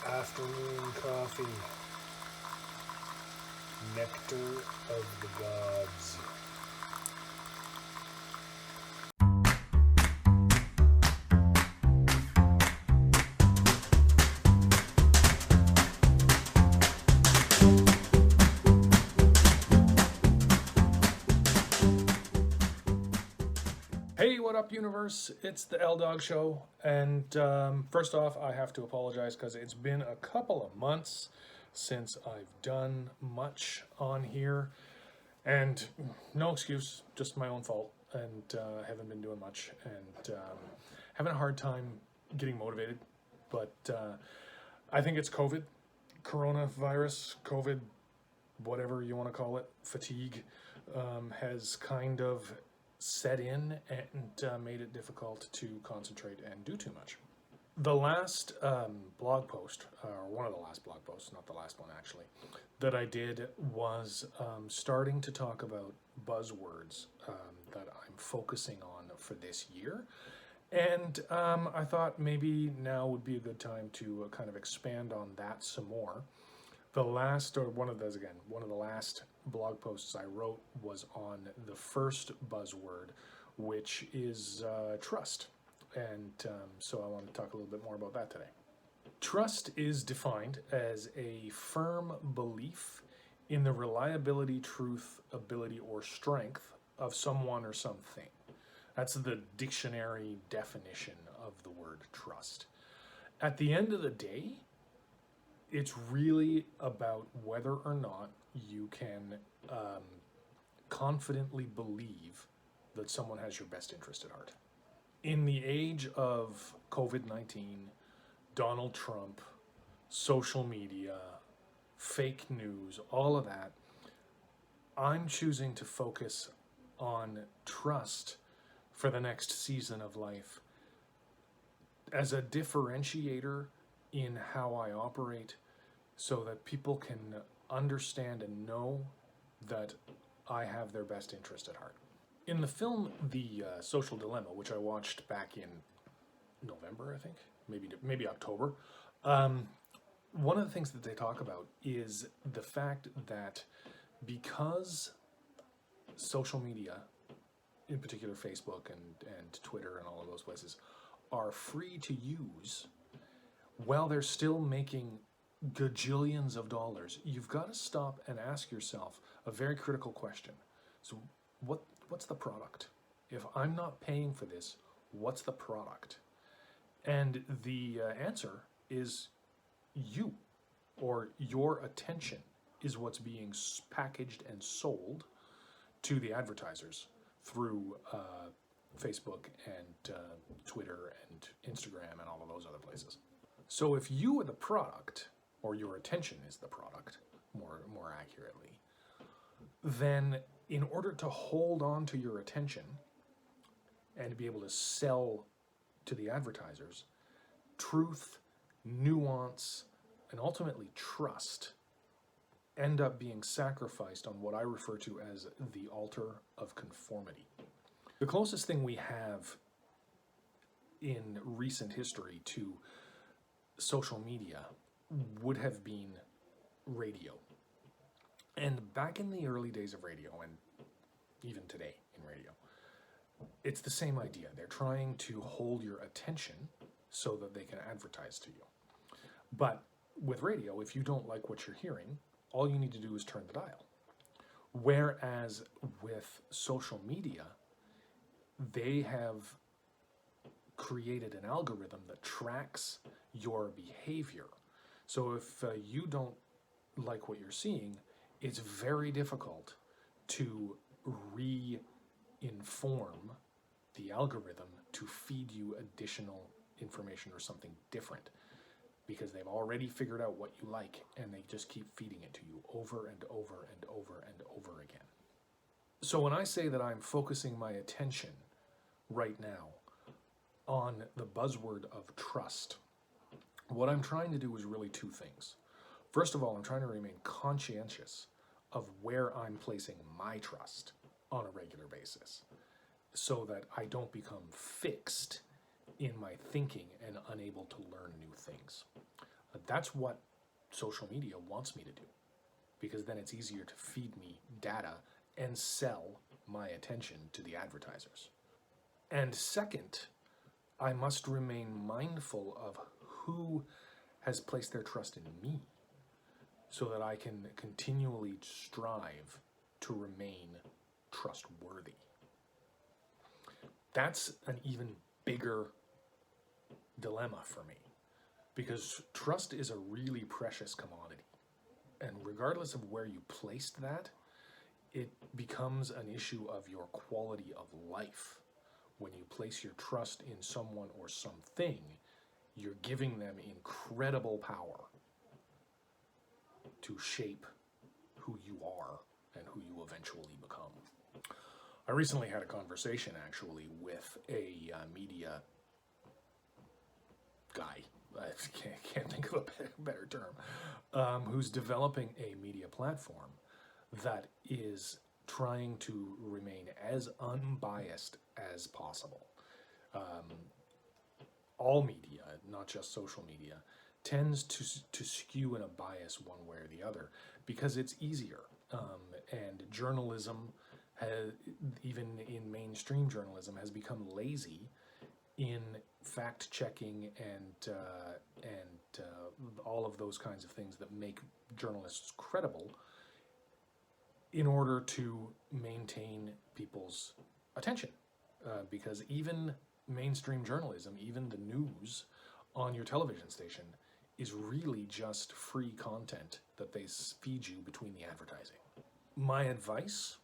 Afternoon coffee. Nectar of the gods. Hey, what up, universe? It's the L Dog Show, and first off, I have to apologize because it's been a couple of months since I've done much on here, and no excuse, just my own fault, and haven't been doing much, and having a hard time getting motivated, but I think it's coronavirus, COVID, whatever you want to call it, fatigue, has kind of set in and made it difficult to concentrate and do too much. The last blog post, or one of the last blog posts, not the last one actually, that I did was starting to talk about buzzwords that I'm focusing on for this year. And I thought maybe now would be a good time to kind of expand on that some more. One of the last blog posts I wrote was on the first buzzword, which is trust. And so I want to talk a little bit more about that today. Trust is defined as a firm belief in the reliability, truth, ability, or strength of someone or something. That's the dictionary definition of the word trust. At the end of the day, it's really about whether or not you can confidently believe that someone has your best interest at heart. In the age of COVID-19, Donald Trump, social media, fake news, all of that, I'm choosing to focus on trust for the next season of life as a differentiator in how I operate, so that people can understand and know that I have their best interest at heart. In the film The Social Dilemma, which I watched back in November, I think, maybe October, one of the things that they talk about is the fact that because social media, in particular Facebook and Twitter and all of those places, are free to use, while they're still making gajillions of dollars, you've got to stop and ask yourself a very critical question. So what's the product? If I'm not paying for this, what's the product? And the answer is you, or your attention is what's being packaged and sold to the advertisers through Facebook and Twitter and Instagram and all of those other places. So if you are the product, or your attention is the product, more accurately, then in order to hold on to your attention and to be able to sell to the advertisers, truth, nuance, and ultimately trust end up being sacrificed on what I refer to as the altar of conformity. The closest thing we have in recent history to social media would have been radio. And back in the early days of radio, and even today in radio, it's the same idea. They're trying to hold your attention so that they can advertise to you. But with radio, if you don't like what you're hearing, all you need to do is turn the dial. Whereas with social media, they have created an algorithm that tracks your behavior. So if you don't like what you're seeing, it's very difficult to re-inform the algorithm to feed you additional information or something different, because they've already figured out what you like and they just keep feeding it to you over and over and over and over again. So when I say that I'm focusing my attention right now on the buzzword of trust, what I'm trying to do is really two things. First of all, I'm trying to remain conscientious of where I'm placing my trust on a regular basis, so that I don't become fixed in my thinking and unable to learn new things. That's what social media wants me to do, because then it's easier to feed me data and sell my attention to the advertisers. And second, I must remain mindful of who has placed their trust in me so that I can continually strive to remain trustworthy. That's an even bigger dilemma for me, because trust is a really precious commodity. And regardless of where you placed that, it becomes an issue of your quality of life. When you place your trust in someone or something, you're giving them incredible power to shape who you are and who you eventually become. I recently had a conversation actually with a media guy, I can't think of a better term, who's developing a media platform that is trying to remain as unbiased as possible. All media, not just social media, tends to skew in a bias one way or the other because it's easier. And journalism, even in mainstream journalism, has become lazy in fact checking and all of those kinds of things that make journalists credible in order to maintain people's attention. Because even mainstream journalism, even the news on your television station, is really just free content that they feed you between the advertising. My advice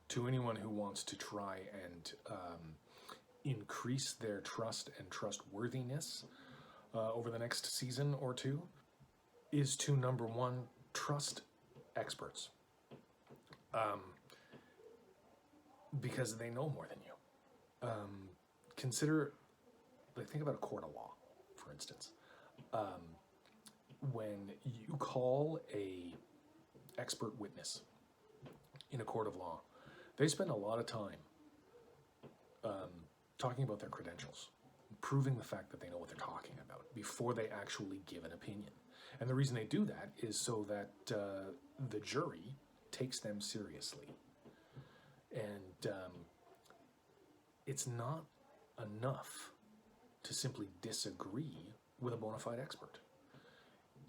to anyone who wants to try and increase their trust and trustworthiness over the next season or two is to, number one, trust experts. Because they know more than you. Consider, think about a court of law, for instance. When you call a expert witness in a court of law, they spend a lot of time talking about their credentials, proving the fact that they know what they're talking about before they actually give an opinion. And the reason they do that is so that the jury takes them seriously. And it's not enough to simply disagree with a bona fide expert.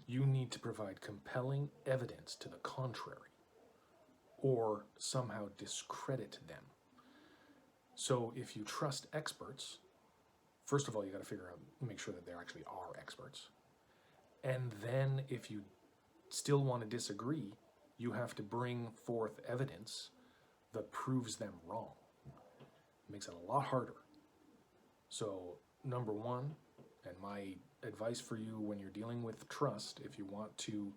You need to provide compelling evidence to the contrary, or somehow discredit them. So if you trust experts, first of all, you got to make sure that there actually are experts. And then if you still want to disagree, you have to bring forth evidence that proves them wrong. It makes it a lot harder. So number one, and my advice for you when you're dealing with trust, if you want to,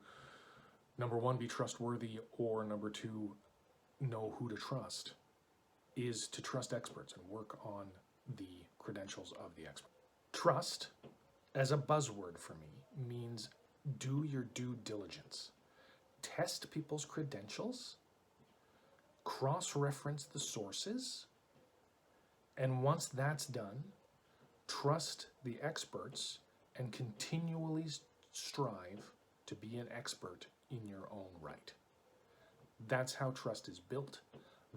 number one, be trustworthy, or number two, know who to trust, is to trust experts and work on the credentials of the expert. Trust, as a buzzword for me, means do your due diligence. Test people's credentials, cross-reference the sources, and once that's done, trust the experts and continually strive to be an expert in your own right. That's how trust is built.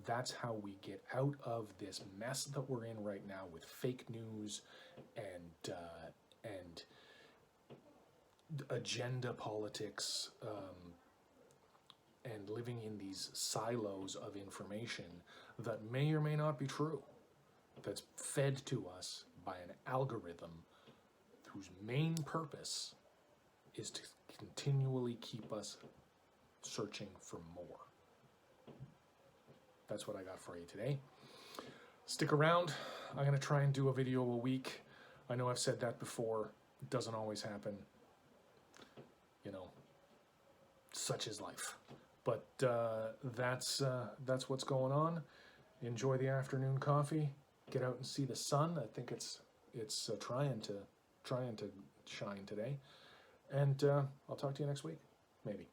That's how we get out of this mess that we're in right now with fake news and agenda politics, and living in these silos of information that may or may not be true, that's fed to us by an algorithm whose main purpose is to continually keep us searching for more. That's what I got for you today. Stick around. I'm going to try and do a video a week. I know I've said that before. It doesn't always happen. You know, such is life. But that's what's going on. Enjoy the afternoon coffee. Get out and see the sun. I think it's trying to shine today. And I'll talk to you next week, maybe.